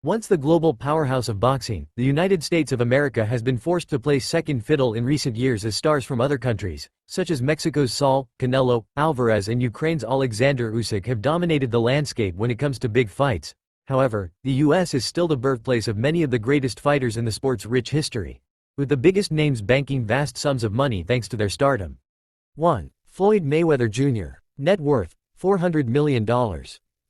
Once the global powerhouse of boxing, the United States of America has been forced to play second fiddle in recent years as stars from other countries, such as Mexico's Saul, Canelo, Alvarez and Ukraine's Alexander Usyk have dominated the landscape when it comes to big fights. However, the US is still the birthplace of many of the greatest fighters in the sport's rich history, with the biggest names banking vast sums of money thanks to their stardom. 1. Floyd Mayweather Jr. Net worth, $400 million.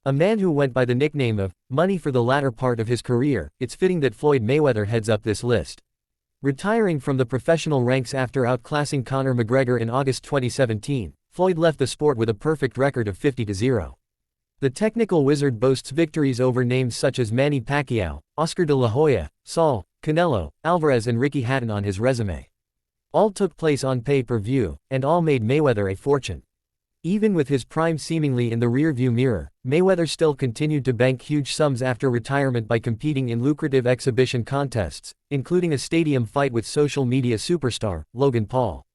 A man who went by the nickname of Money for the latter part of his career, it's fitting that Floyd Mayweather heads up this list. Retiring from the professional ranks after outclassing Conor McGregor in August 2017, Floyd left the sport with a perfect record of 50-0. The technical wizard boasts victories over names such as Manny Pacquiao, Oscar de la Hoya, Saul, Canelo, Alvarez and Ricky Hatton on his resume. All took place on pay-per-view, and all made Mayweather a fortune. Even with his prime seemingly in the rear-view mirror, Mayweather still continued to bank huge sums after retirement by competing in lucrative exhibition contests, including a stadium fight with social media superstar, Logan Paul.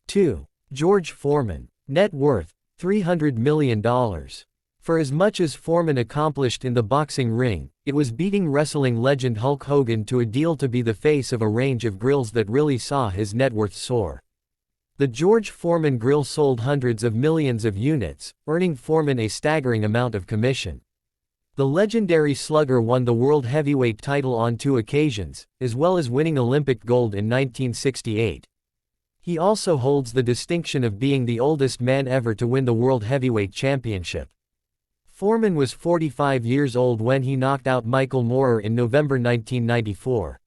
2. George Foreman. Net worth, $300 million. For as much as Foreman accomplished in the boxing ring, it was beating wrestling legend Hulk Hogan to a deal to be the face of a range of grills that really saw his net worth soar. The George Foreman grill sold hundreds of millions of units, earning Foreman a staggering amount of commission. The legendary slugger won the world heavyweight title on 2 occasions, as well as winning Olympic gold in 1968. He also holds the distinction of being the oldest man ever to win the World Heavyweight Championship. Foreman was 45 years old when he knocked out Michael Moorer in November 1994.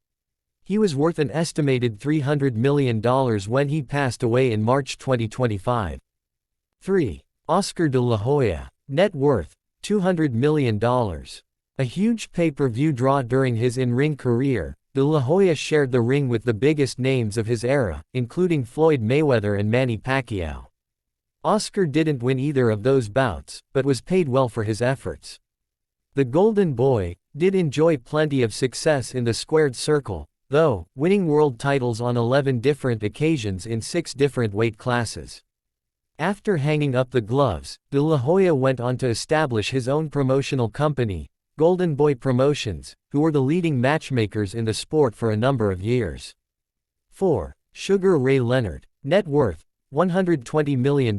He was worth an estimated $300 million when he passed away in March 2025. 3. Oscar de la Hoya. Net worth, $200 million. A huge pay-per-view draw during his in-ring career, de la Hoya shared the ring with the biggest names of his era, including Floyd Mayweather and Manny Pacquiao. Oscar didn't win either of those bouts, but was paid well for his efforts. The Golden Boy did enjoy plenty of success in the squared circle, though, winning world titles on 11 different occasions in 6 different weight classes. After hanging up the gloves, de la Hoya went on to establish his own promotional company, Golden Boy Promotions, who were the leading matchmakers in the sport for a number of years. 4. Sugar Ray Leonard. Net worth, $120 million.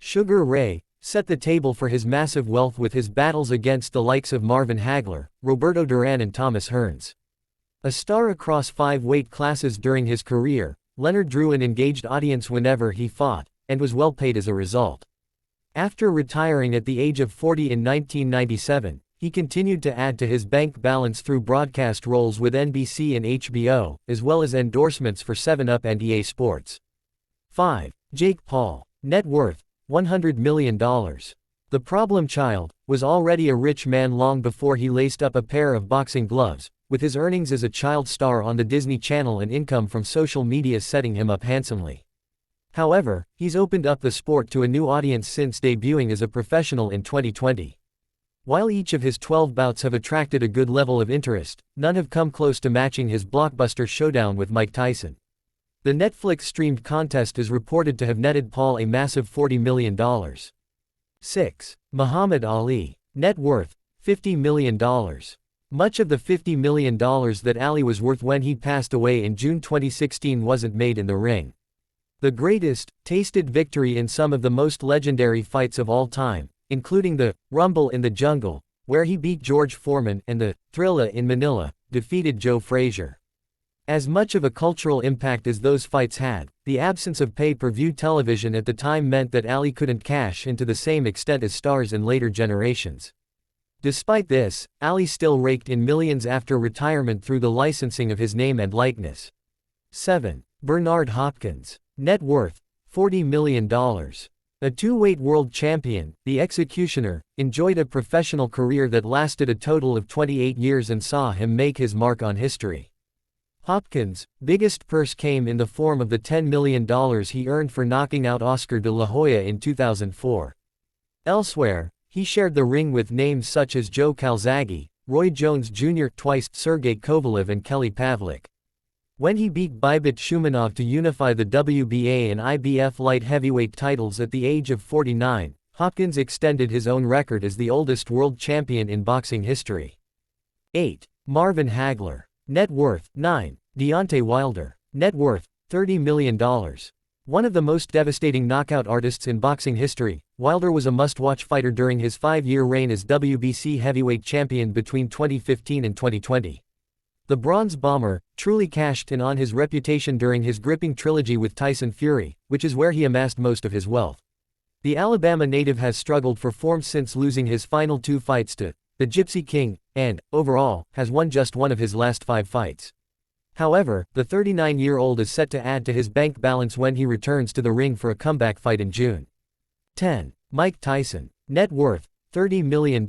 Sugar Ray set the table for his massive wealth with his battles against the likes of Marvin Hagler, Roberto Duran and Thomas Hearns. A star across 5 weight classes during his career, Leonard drew an engaged audience whenever he fought, and was well paid as a result. After retiring at the age of 40 in 1997, he continued to add to his bank balance through broadcast roles with NBC and HBO, as well as endorsements for 7-Up and EA Sports. 5. Jake Paul. Net worth, $100 million. The problem child was already a rich man long before he laced up a pair of boxing gloves, with his earnings as a child star on the Disney Channel and income from social media setting him up handsomely. However, he's opened up the sport to a new audience since debuting as a professional in 2020. While each of his 12 bouts have attracted a good level of interest, none have come close to matching his blockbuster showdown with Mike Tyson. The Netflix-streamed contest is reported to have netted Paul a massive $40 million. 6. Muhammad Ali. Net worth, $50 million. Much of the $50 million that Ali was worth when he passed away in June 2016 wasn't made in the ring. The greatest, tasted victory in some of the most legendary fights of all time, including the Rumble in the Jungle, where he beat George Foreman, and the Thrilla in Manila, defeated Joe Frazier. As much of a cultural impact as those fights had, the absence of pay-per-view television at the time meant that Ali couldn't cash in to the same extent as stars in later generations. Despite this, Ali still raked in millions after retirement through the licensing of his name and likeness. 7. Bernard Hopkins. Net worth, $40 million. A 2-weight world champion, the Executioner, enjoyed a professional career that lasted a total of 28 years and saw him make his mark on history. Hopkins' biggest purse came in the form of the $10 million he earned for knocking out Oscar de la Hoya in 2004. Elsewhere, he shared the ring with names such as Joe Calzaghe, Roy Jones Jr. twice, Sergey Kovalev and Kelly Pavlik. When he beat Bybit Shumanov to unify the WBA and IBF light heavyweight titles at the age of 49, Hopkins extended his own record as the oldest world champion in boxing history. 8. Marvin Hagler. Net worth, 9. Deontay Wilder. Net worth, $30 million. One of the most devastating knockout artists in boxing history, Wilder was a must-watch fighter during his 5-year reign as WBC heavyweight champion between 2015 and 2020. The Bronze Bomber truly cashed in on his reputation during his gripping trilogy with Tyson Fury, which is where he amassed most of his wealth. The Alabama native has struggled for form since losing his final 2 fights to the Gypsy King, and, overall, has won just one of his last 5 fights. However, the 39-year-old is set to add to his bank balance when he returns to the ring for a comeback fight in June. 10. Mike Tyson. Net worth, $30 million.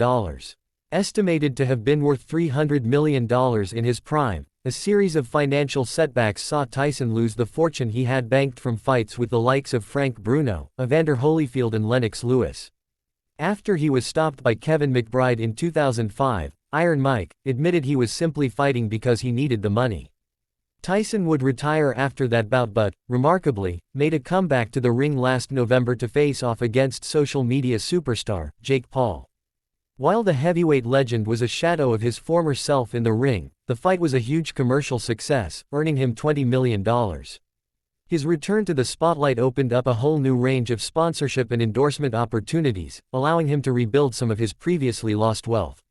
Estimated to have been worth $300 million in his prime, a series of financial setbacks saw Tyson lose the fortune he had banked from fights with the likes of Frank Bruno, Evander Holyfield and Lennox Lewis. After he was stopped by Kevin McBride in 2005, Iron Mike admitted he was simply fighting because he needed the money. Tyson would retire after that bout but, remarkably, made a comeback to the ring last November to face off against social media superstar, Jake Paul. While the heavyweight legend was a shadow of his former self in the ring, the fight was a huge commercial success, earning him $20 million. His return to the spotlight opened up a whole new range of sponsorship and endorsement opportunities, allowing him to rebuild some of his previously lost wealth.